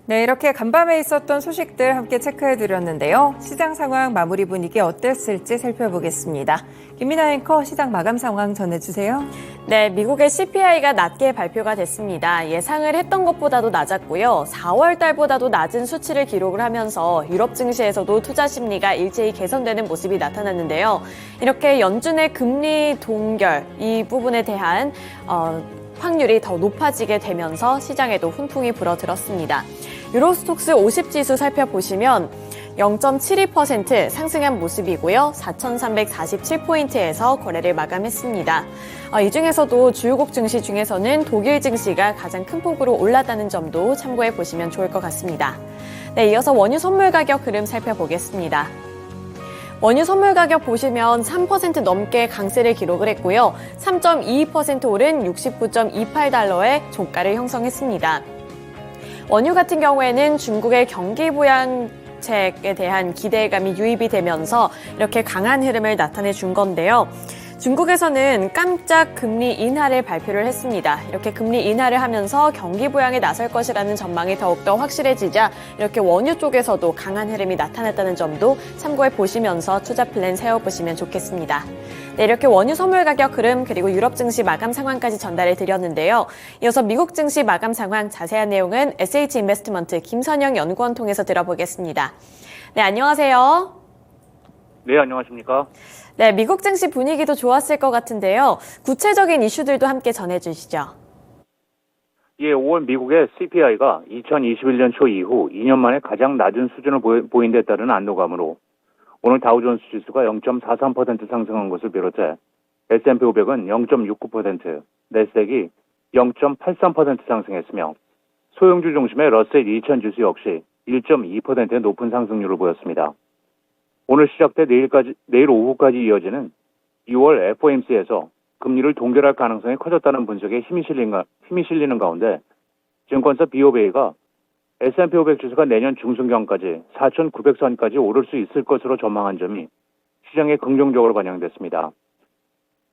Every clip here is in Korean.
네, 이렇게 간밤에 있었던 소식들 함께 체크해 드렸는데요. 시장 상황 마무리 분위기 어땠을지 살펴보겠습니다. 김민아 앵커 시장 마감 상황 전해주세요. 네, 미국의 CPI가 낮게 발표가 됐습니다. 예상을 했던 것보다도 낮았고요. 4월 달보다도 낮은 수치를 기록을 하면서 유럽 증시에서도 투자 심리가 일제히 개선되는 모습이 나타났는데요. 이렇게 연준의 금리 동결 이 부분에 대한 확률이 더 높아지게 되면서 시장에도 훈풍이 불어들었습니다. 유로스톡스 50 지수 살펴보시면 0.72% 상승한 모습이고요. 4,347포인트에서 거래를 마감했습니다. 이 중에서도 주요국 증시 중에서는 독일 증시가 가장 큰 폭으로 올랐다는 점도 참고해 보시면 좋을 것 같습니다. 네, 이어서 원유 선물 가격 흐름 살펴보겠습니다. 원유 선물 가격 보시면 3% 넘게 강세를 기록을 했고요. 3.22% 오른 69.28달러의 종가를 형성했습니다. 원유 같은 경우에는 중국의 경기 부양책에 대한 기대감이 유입이 되면서 이렇게 강한 흐름을 나타내 준 건데요. 중국에서는 깜짝 금리 인하를 발표를 했습니다. 이렇게 금리 인하를 하면서 경기 부양에 나설 것이라는 전망이 더욱더 확실해지자 이렇게 원유 쪽에서도 강한 흐름이 나타났다는 점도 참고해 보시면서 투자 플랜 세워보시면 좋겠습니다. 네, 이렇게 원유 선물 가격 흐름 그리고 유럽 증시 마감 상황까지 전달해 드렸는데요. 이어서 미국 증시 마감 상황 자세한 내용은 SH 인베스트먼트 김선영 연구원 통해서 들어보겠습니다. 네, 안녕하세요. 네, 안녕하십니까? 네, 미국 증시 분위기도 좋았을 것 같은데요. 구체적인 이슈들도 함께 전해주시죠. 예, 5월 미국의 CPI가 2021년 초 이후 2년 만에 가장 낮은 수준을 보인 데 따른 안도감으로 오늘 다우존스 지수가 0.43% 상승한 것을 비롯해 S&P 500은 0.69%, 내스닥이 0.83% 상승했으며 소형주 중심의 러셀 2000 지수 역시 1.2%의 높은 상승률을 보였습니다. 오늘 시작돼 내일 오후까지 이어지는 6월 FOMC에서 금리를 동결할 가능성이 커졌다는 분석에 힘이 실리는 가운데 증권사 BofA가 S&P 500 지수가 내년 중순경까지 4,900선까지 오를 수 있을 것으로 전망한 점이 시장에 긍정적으로 반영됐습니다.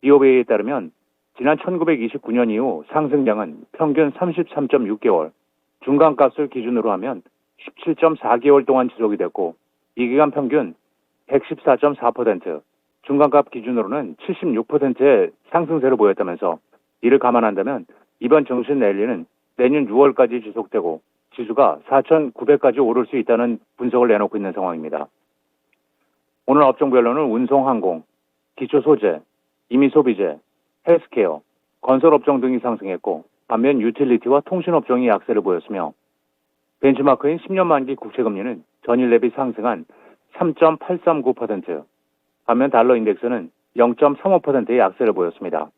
BofA에 따르면 지난 1929년 이후 상승량은 평균 33.6개월, 중간값을 기준으로 하면 17.4개월 동안 지속이 됐고 이 기간 평균 114.4%, 중간값 기준으로는 76%의 상승세를 보였다면서 이를 감안한다면 이번 증시 랠리는 내년 6월까지 지속되고 지수가 4,900까지 오를 수 있다는 분석을 내놓고 있는 상황입니다. 오늘 업종별로는 운송항공, 기초소재, 임의소비재, 헬스케어, 건설업종 등이 상승했고 반면 유틸리티와 통신업종이 약세를 보였으며 벤치마크인 10년 만기 국채금리는 전일 대비 상승한 3.839%, 반면 달러 인덱스는 0.35%의 약세를 보였습니다.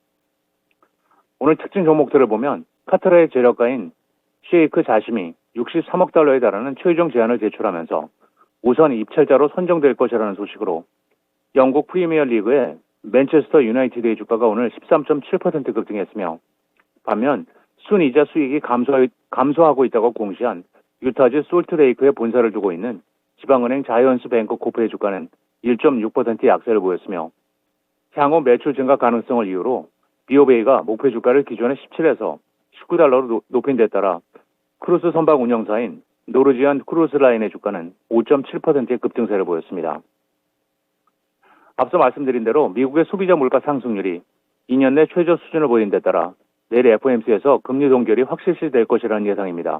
오늘 특징 종목들을 보면 카타르의 재력가인 셰이크 자심이 63억 달러에 달하는 최종 제안을 제출하면서 우선 입찰자로 선정될 것이라는 소식으로 영국 프리미어 리그의 맨체스터 유나이티드의 주가가 오늘 13.7% 급등했으며 반면 순이자 수익이 감소하고 있다고 공시한 유타주 솔트레이크의 본사를 두고 있는 지방은행 자이언스 뱅크 코프의 주가는 1.6% 약세를 보였으며 향후 매출 증가 가능성을 이유로 BofA가 목표 주가를 기존의 17에서 19달러로 높인 데 따라 크루즈 선박 운영사인 노르지안 크루즈 라인의 주가는 5.7%의 급등세를 보였습니다. 앞서 말씀드린 대로 미국의 소비자 물가 상승률이 2년 내 최저 수준을 보인 데 따라 내일 FOMC에서 금리 동결이 확실시될 것이라는 예상입니다.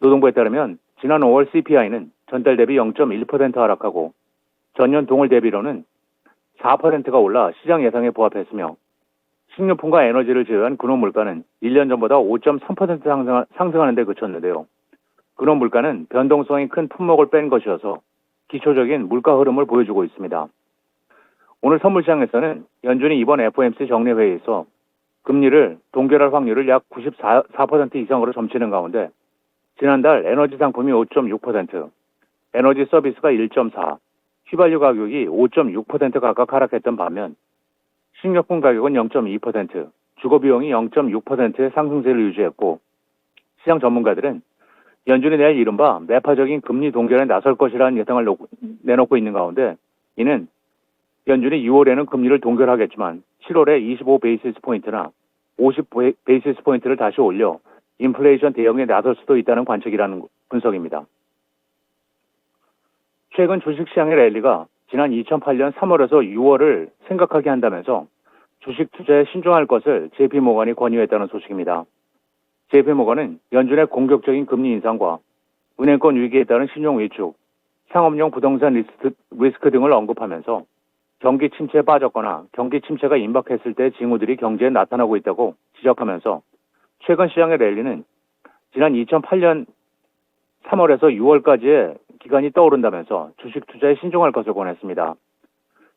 노동부에 따르면 지난 5월 CPI는 전달 대비 0.1% 하락하고 전년 동월 대비로는 4%가 올라 시장 예상에 부합했으며 식료품과 에너지를 제외한 근원 물가는 1년 전보다 5.3% 상승하는 데 그쳤는데요. 근원 물가는 변동성이 큰 품목을 뺀 것이어서 기초적인 물가 흐름을 보여주고 있습니다. 오늘 선물시장에서는 연준이 이번 FOMC 정례회의에서 금리를 동결할 확률을 약 94% 이상으로 점치는 가운데 지난달 에너지 상품이 5.6%, 에너지 서비스가 1.4%, 휘발유 가격이 5.6% 각각 하락했던 반면 식료품 가격은 0.2%, 주거비용이 0.6%의 상승세를 유지했고 시장 전문가들은 연준이 내일 이른바 매파적인 금리 동결에 나설 것이라는 예상을 내놓고 있는 가운데 이는 연준이 6월에는 금리를 동결하겠지만 7월에 25베이시스 포인트나 50베이시스 포인트를 다시 올려 인플레이션 대응에 나설 수도 있다는 관측이라는 분석입니다. 최근 주식시장의 랠리가 지난 2008년 3월에서 6월을 생각하게 한다면서 주식 투자에 신중할 것을 JP모건이 권유했다는 소식입니다. JP모건은 연준의 공격적인 금리 인상과 은행권 위기에 따른 신용 위축, 상업용 부동산 리스크 등을 언급하면서 경기 침체에 빠졌거나 경기 침체가 임박했을 때 징후들이 경제에 나타나고 있다고 지적하면서 최근 시장의 랠리는 지난 2008년 3월에서 6월까지의 기간이 떠오른다면서 주식 투자에 신중할 것을 권했습니다.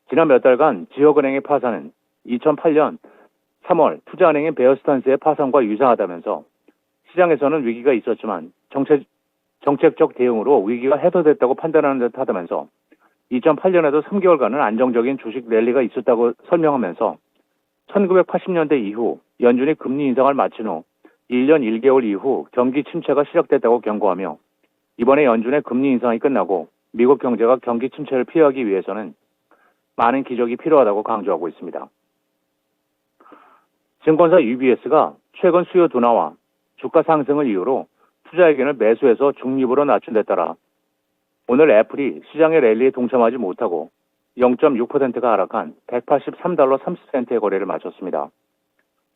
지난 몇 달간 지역은행의 파산은 2008년 3월 투자은행인 베어스탄스의 파산과 유사하다면서 시장에서는 위기가 있었지만 정책적 대응으로 위기가 해소됐다고 판단하는 듯 하다면서 2008년에도 3개월간은 안정적인 주식 랠리가 있었다고 설명하면서 1980년대 이후 연준이 금리 인상을 마친 후 1년 1개월 이후 경기 침체가 시작됐다고 경고하며 이번에 연준의 금리 인상이 끝나고 미국 경제가 경기 침체를 피하기 위해서는 많은 기적이 필요하다고 강조하고 있습니다. 증권사 UBS가 최근 수요 둔화와 주가 상승을 이유로 투자 의견을 매수해서 중립으로 낮춘 데 따라 오늘 애플이 시장의 랠리에 동참하지 못하고 0.6%가 하락한 183달러 30센트의 거래를 마쳤습니다.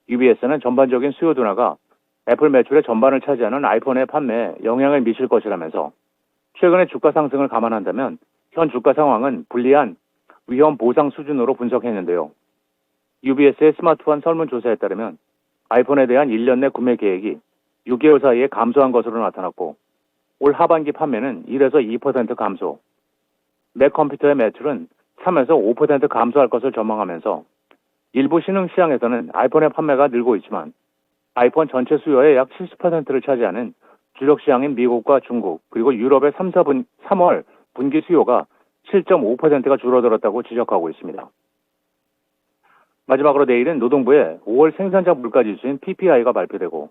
UBS는 전반적인 수요 둔화가 애플 매출의 전반을 차지하는 아이폰의 판매에 영향을 미칠 것이라면서 최근의 주가 상승을 감안한다면 현 주가 상황은 불리한 위험 보상 수준으로 분석했는데요. UBS의 스마트폰 설문조사에 따르면 아이폰에 대한 1년 내 구매 계획이 6개월 사이에 감소한 것으로 나타났고 올 하반기 판매는 1에서 2% 감소, 맥 컴퓨터의 매출은 3에서 5% 감소할 것을 전망하면서 일부 신흥 시장에서는 아이폰의 판매가 늘고 있지만 아이폰 전체 수요의 약 70%를 차지하는 주력 시장인 미국과 중국 그리고 유럽의 3월 분기 수요가 7.5%가 줄어들었다고 지적하고 있습니다. 마지막으로 내일은 노동부의 5월 생산자 물가지수인 PPI가 발표되고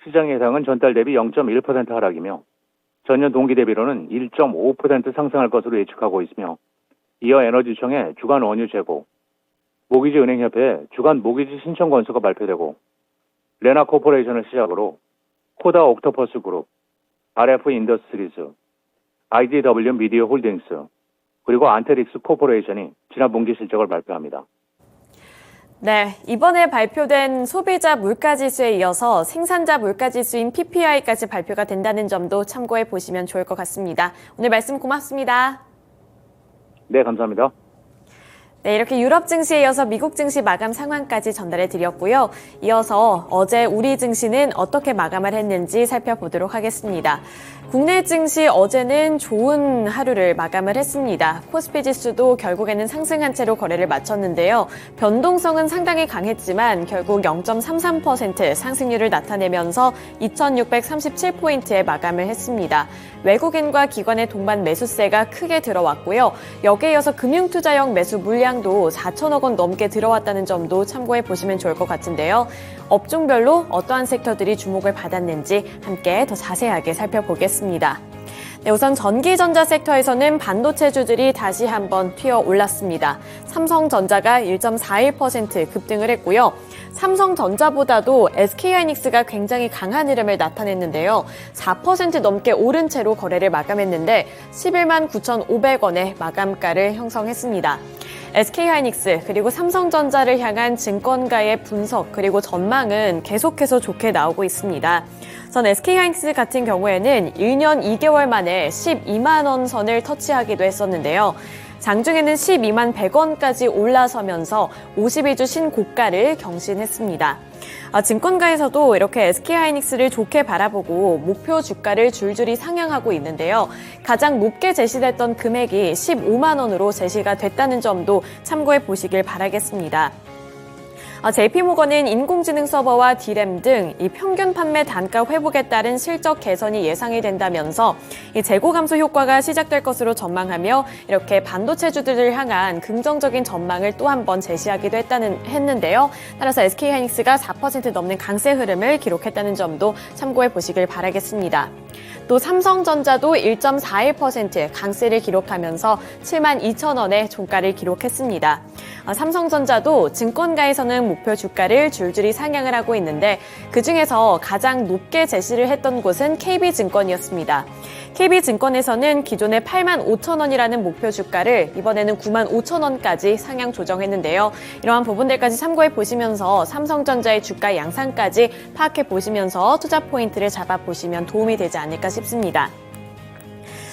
시장 예상은 전달 대비 0.1% 하락이며 전년 동기 대비로는 1.5% 상승할 것으로 예측하고 있으며 이어 에너지청의 주간 원유 재고, 모기지 은행협회의 주간 모기지 신청 건수가 발표되고 레나 코퍼레이션을 시작으로 코다 옥토퍼스 그룹, RF 인더스트리즈, IDW 미디어 홀딩스, 그리고 안테릭스 코퍼레이션이 지난 분기 실적을 발표합니다. 네, 이번에 발표된 소비자 물가지수에 이어서 생산자 물가지수인 PPI까지 발표가 된다는 점도 참고해 보시면 좋을 것 같습니다. 오늘 말씀 고맙습니다. 네, 감사합니다. 네, 이렇게 유럽 증시에 이어서 미국 증시 마감 상황까지 전달해 드렸고요. 이어서 어제 우리 증시는 어떻게 마감을 했는지 살펴보도록 하겠습니다. 국내 증시 어제는 좋은 하루를 마감을 했습니다. 코스피 지수도 결국에는 상승한 채로 거래를 마쳤는데요. 변동성은 상당히 강했지만 결국 0.33% 상승률을 나타내면서 2,637포인트에 마감을 했습니다. 외국인과 기관의 동반 매수세가 크게 들어왔고요. 여기에 이어서 금융투자형 매수 물량도 4천억 원 넘게 들어왔다는 점도 참고해 보시면 좋을 것 같은데요. 업종별로 어떠한 섹터들이 주목을 받았는지 함께 더 자세하게 살펴보겠습니다. 네, 우선 전기전자 섹터에서는 반도체주들이 다시 한번 튀어 올랐습니다. 삼성전자가 1.41% 급등을 했고요. 삼성전자보다도 SK하이닉스가 굉장히 강한 흐름을 나타냈는데요. 4% 넘게 오른 채로 거래를 마감했는데 11만 9,500원의 마감가를 형성했습니다. SK하이닉스 그리고 삼성전자를 향한 증권가의 분석 그리고 전망은 계속해서 좋게 나오고 있습니다. 전 SK하이닉스 같은 경우에는 1년 2개월 만에 12만 원 선을 터치하기도 했었는데요. 장중에는 12만 100원까지 올라서면서 52주 신고가를 경신했습니다. 증권가에서도 이렇게 SK하이닉스를 좋게 바라보고 목표 주가를 줄줄이 상향하고 있는데요. 가장 높게 제시됐던 금액이 15만 원으로 제시가 됐다는 점도 참고해 보시길 바라겠습니다. JP모건은 인공지능 서버와 D램 등 이 평균 판매 단가 회복에 따른 실적 개선이 예상이 된다면서 이 재고 감소 효과가 시작될 것으로 전망하며 이렇게 반도체주들을 향한 긍정적인 전망을 또 한 번 제시하기도 했는데요. 따라서 SK하이닉스가 4% 넘는 강세 흐름을 기록했다는 점도 참고해 보시길 바라겠습니다. 또 삼성전자도 1.41% 강세를 기록하면서 72,000원의 종가를 기록했습니다. 삼성전자도 증권가에서는 목표 주가를 줄줄이 상향을 하고 있는데 그중에서 가장 높게 제시를 했던 곳은 KB증권이었습니다. KB증권에서는 기존의 85,000원이라는 목표 주가를 이번에는 95,000원까지 상향 조정했는데요. 이러한 부분들까지 참고해 보시면서 삼성전자의 주가 양상까지 파악해 보시면서 투자 포인트를 잡아보시면 도움이 되지 않을까 싶습니다.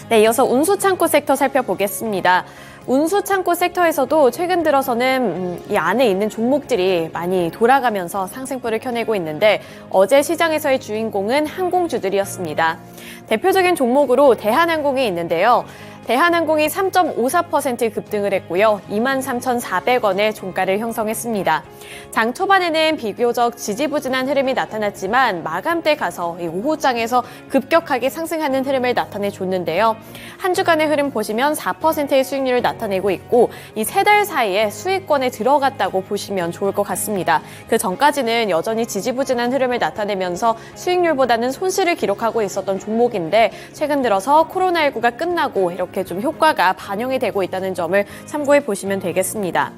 네, 이어서 운수창고 섹터 살펴보겠습니다. 운수창고 섹터에서도 최근 들어서는 이 안에 있는 종목들이 많이 돌아가면서 상승폭을 켜내고 있는데 어제 시장에서의 주인공은 항공주들이었습니다. 대표적인 종목으로 대한항공이 있는데요. 대한항공이 3.54% 급등을 했고요. 23,400원의 종가를 형성했습니다. 장 초반에는 비교적 지지부진한 흐름이 나타났지만 마감때 가서 오후장에서 급격하게 상승하는 흐름을 나타내줬는데요. 한 주간의 흐름 보시면 4%의 수익률을 나타내고 있고 이 세 달 사이에 수익권에 들어갔다고 보시면 좋을 것 같습니다. 그 전까지는 여전히 지지부진한 흐름을 나타내면서 수익률보다는 손실을 기록하고 있었던 종목인데 최근 들어서 코로나19가 끝나고 이렇게 좀 효과가 반영이 되고 있다는 점을 참고해 보시면 되겠습니다.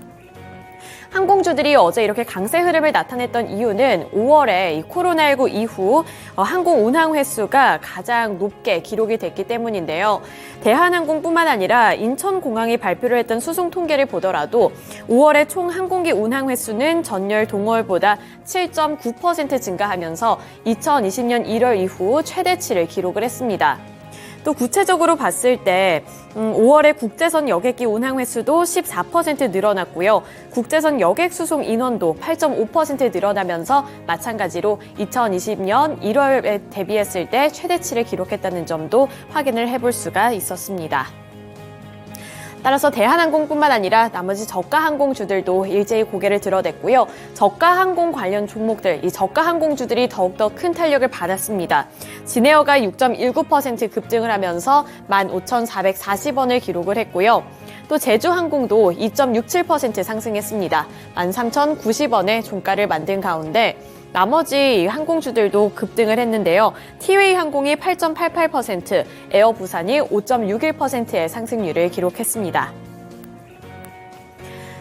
항공주들이 어제 이렇게 강세 흐름을 나타냈던 이유는 5월에 이 코로나19 이후 항공 운항 횟수가 가장 높게 기록이 됐기 때문인데요. 대한항공뿐만 아니라 인천공항이 발표를 했던 수송 통계를 보더라도 5월의 총 항공기 운항 횟수는 전년 동월보다 7.9% 증가하면서 2020년 1월 이후 최대치를 기록을 했습니다. 또 구체적으로 봤을 때 5월에 국제선 여객기 운항 횟수도 14% 늘어났고요. 국제선 여객 수송 인원도 8.5% 늘어나면서 마찬가지로 2020년 1월에 대비했을 때 최대치를 기록했다는 점도 확인을 해볼 수가 있었습니다. 따라서 대한항공뿐만 아니라 나머지 저가 항공주들도 일제히 고개를 들어댔고요. 저가 항공 관련 종목들, 이 저가 항공주들이 더욱더 큰 탄력을 받았습니다. 진에어가 6.19% 급등을 하면서 15,440원을 기록을 했고요. 또 제주항공도 2.67% 상승했습니다. 13,090원의 종가를 만든 가운데 나머지 항공주들도 급등을 했는데요. 티웨이 항공이 8.88%, 에어 부산이 5.61%의 상승률을 기록했습니다.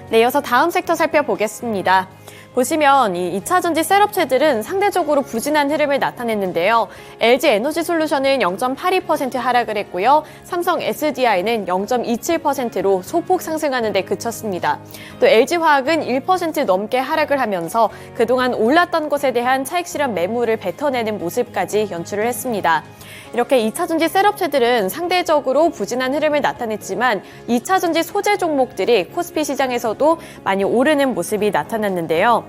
네, 이어서 다음 섹터 살펴보겠습니다. 보시면 이 2차전지 셀업체들은 상대적으로 부진한 흐름을 나타냈는데요. LG 에너지솔루션은 0.82% 하락을 했고요. 삼성 SDI는 0.27%로 소폭 상승하는 데 그쳤습니다. 또 LG화학은 1% 넘게 하락을 하면서 그동안 올랐던 것에 대한 차익 실현 매물을 뱉어내는 모습까지 연출을 했습니다. 이렇게 2차전지 셀업체들은 상대적으로 부진한 흐름을 나타냈지만 2차전지 소재 종목들이 코스피 시장에서도 많이 오르는 모습이 나타났는데요.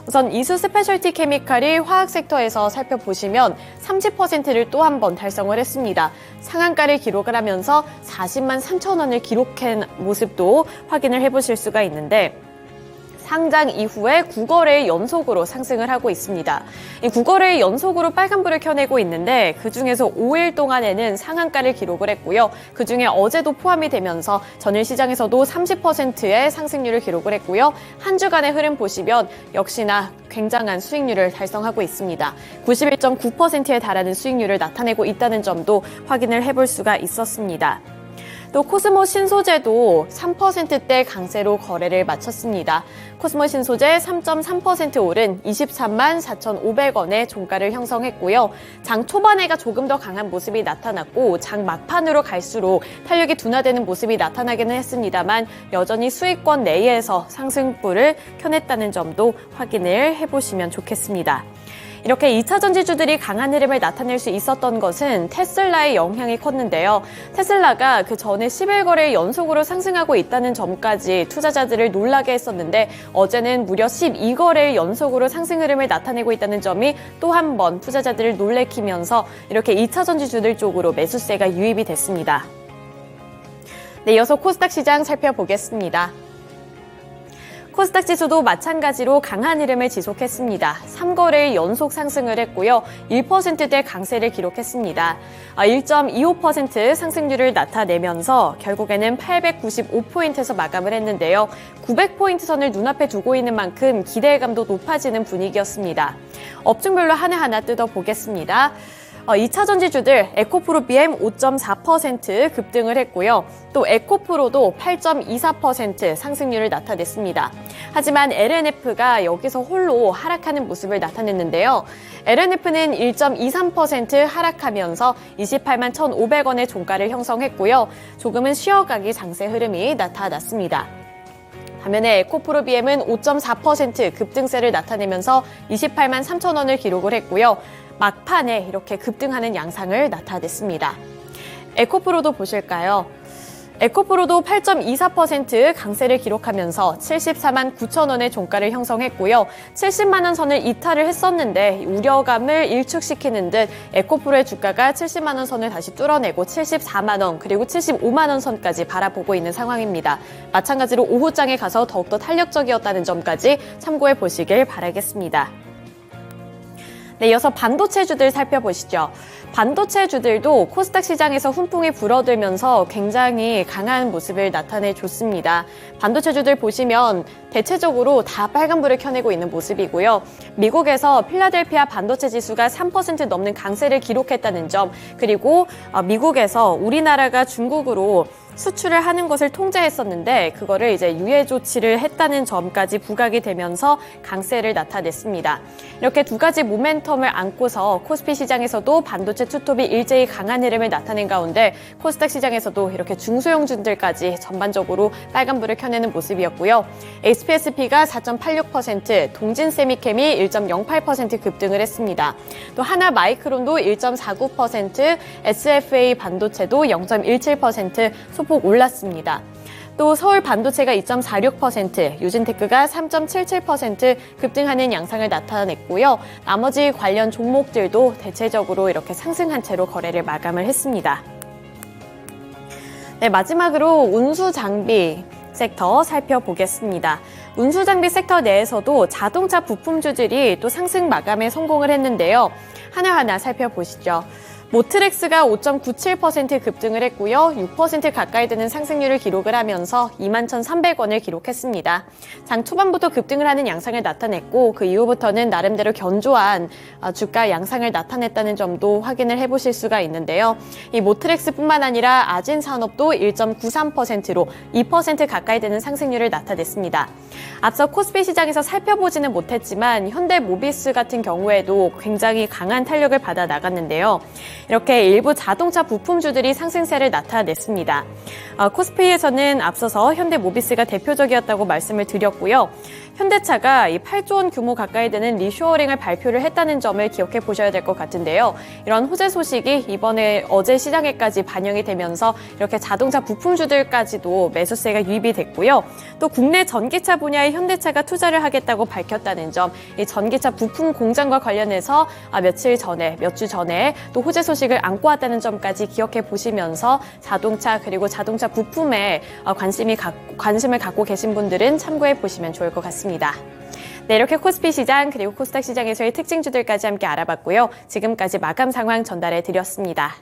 우선 이수 스페셜티 케미칼이 화학 섹터에서 살펴보시면 30%를 또 한 번 달성을 했습니다. 상한가를 기록을 하면서 40만 3천 원을 기록한 모습도 확인을 해보실 수가 있는데 상장 이후에 9거래일 연속으로 상승을 하고 있습니다. 이 9거래일 연속으로 빨간불을 켜내고 있는데 그중에서 5일 동안에는 상한가를 기록을 했고요. 그중에 어제도 포함이 되면서 전일 시장에서도 30%의 상승률을 기록을 했고요. 한 주간의 흐름 보시면 역시나 굉장한 수익률을 달성하고 있습니다. 91.9%에 달하는 수익률을 나타내고 있다는 점도 확인을 해볼 수가 있었습니다. 또 코스모 신소재도 3%대 강세로 거래를 마쳤습니다. 코스모 신소재 3.3% 오른 23만 4,500원의 종가를 형성했고요. 장 초반에가 조금 더 강한 모습이 나타났고 장 막판으로 갈수록 탄력이 둔화되는 모습이 나타나기는 했습니다만 여전히 수익권 내에서 상승불을 켜냈다는 점도 확인을 해보시면 좋겠습니다. 이렇게 2차전지주들이 강한 흐름을 나타낼 수 있었던 것은 테슬라의 영향이 컸는데요. 테슬라가 그 전에 11거래일 연속으로 상승하고 있다는 점까지 투자자들을 놀라게 했었는데 어제는 무려 12거래일 연속으로 상승 흐름을 나타내고 있다는 점이 또 한 번 투자자들을 놀래키면서 이렇게 2차전지주들 쪽으로 매수세가 유입이 됐습니다. 네, 이어서 코스닥 시장 살펴보겠습니다. 코스닥 지수도 마찬가지로 강한 흐름을 지속했습니다. 3거래일 연속 상승을 했고요. 1%대 강세를 기록했습니다. 1.25% 상승률을 나타내면서 결국에는 895포인트에서 마감을 했는데요. 900포인트 선을 눈앞에 두고 있는 만큼 기대감도 높아지는 분위기였습니다. 업종별로 하나하나 뜯어보겠습니다. 2차 전지주들 에코프로 BM 5.4% 급등을 했고요. 또 에코프로도 8.24% 상승률을 나타냈습니다. 하지만 LNF가 여기서 홀로 하락하는 모습을 나타냈는데요. LNF는 1.23% 하락하면서 28만 1,500원의 종가를 형성했고요. 조금은 쉬어가기 장세 흐름이 나타났습니다. 반면에 에코프로 BM은 5.4% 급등세를 나타내면서 28만 3,000원을 기록을 했고요. 막판에 이렇게 급등하는 양상을 나타냈습니다. 에코프로도 보실까요? 에코프로도 8.24% 강세를 기록하면서 74만 9천원의 종가를 형성했고요. 70만 원 선을 이탈을 했었는데 우려감을 일축시키는 듯 에코프로의 주가가 70만 원 선을 다시 뚫어내고 74만 원 그리고 75만 원 선까지 바라보고 있는 상황입니다. 마찬가지로 오후장에 가서 더욱더 탄력적이었다는 점까지 참고해 보시길 바라겠습니다. 네, 이어서 반도체주들 살펴보시죠. 반도체주들도 코스닥 시장에서 훈풍이 불어들면서 굉장히 강한 모습을 나타내줬습니다. 반도체주들 보시면 대체적으로 다 빨간불을 켜내고 있는 모습이고요. 미국에서 필라델피아 반도체 지수가 3% 넘는 강세를 기록했다는 점, 그리고 미국에서 우리나라가 중국으로 수출을 하는 것을 통제했었는데 그거를 이제 유예 조치를 했다는 점까지 부각이 되면서 강세를 나타냈습니다. 이렇게 두 가지 모멘텀을 안고서 코스피 시장에서도 반도체 투톱이 일제히 강한 흐름을 나타낸 가운데 코스닥 시장에서도 이렇게 중소형주들까지 전반적으로 빨간불을 켜내는 모습이었고요. HPSP가 4.86%, 동진세미캠이 1.08% 급등을 했습니다. 또 하나마이크론도 1.49%, SFA 반도체도 0.17% 소폭 올랐습니다. 또 서울 반도체가 2.46%, 유진테크가 3.77% 급등하는 양상을 나타냈고요. 나머지 관련 종목들도 대체적으로 이렇게 상승한 채로 거래를 마감을 했습니다. 네, 마지막으로 운수장비 섹터 살펴보겠습니다. 운수장비 섹터 내에서도 자동차 부품주들이 또 상승 마감에 성공을 했는데요. 하나하나 살펴보시죠. 모트렉스가 5.97% 급등을 했고요. 6% 가까이 되는 상승률을 기록을 하면서 21,300원을 기록했습니다. 장 초반부터 급등을 하는 양상을 나타냈고 그 이후부터는 나름대로 견조한 주가 양상을 나타냈다는 점도 확인을 해보실 수가 있는데요. 이 모트렉스뿐만 아니라 아진산업도 1.93%로 2% 가까이 되는 상승률을 나타냈습니다. 앞서 코스피 시장에서 살펴보지는 못했지만 현대모비스 같은 경우에도 굉장히 강한 탄력을 받아 나갔는데요. 이렇게 일부 자동차 부품주들이 상승세를 나타냈습니다. 코스피에서는 앞서서 현대모비스가 대표적이었다고 말씀을 드렸고요. 현대차가 이 8조 원 규모 가까이 되는 리쇼어링을 발표를 했다는 점을 기억해 보셔야 될 것 같은데요. 이런 호재 소식이 이번에 어제 시장에까지 반영이 되면서 이렇게 자동차 부품주들까지도 매수세가 유입이 됐고요. 또 국내 전기차 분야에 현대차가 투자를 하겠다고 밝혔다는 점, 이 전기차 부품 공장과 관련해서 몇 주 전에 또 호재 소식을 안고 왔다는 점까지 기억해 보시면서 자동차 그리고 자동차 부품에 관심을 갖고 계신 분들은 참고해 보시면 좋을 것 같습니다. 네, 이렇게 코스피 시장 그리고 코스닥 시장에서의 특징주들까지 함께 알아봤고요. 지금까지 마감 상황 전달해 드렸습니다.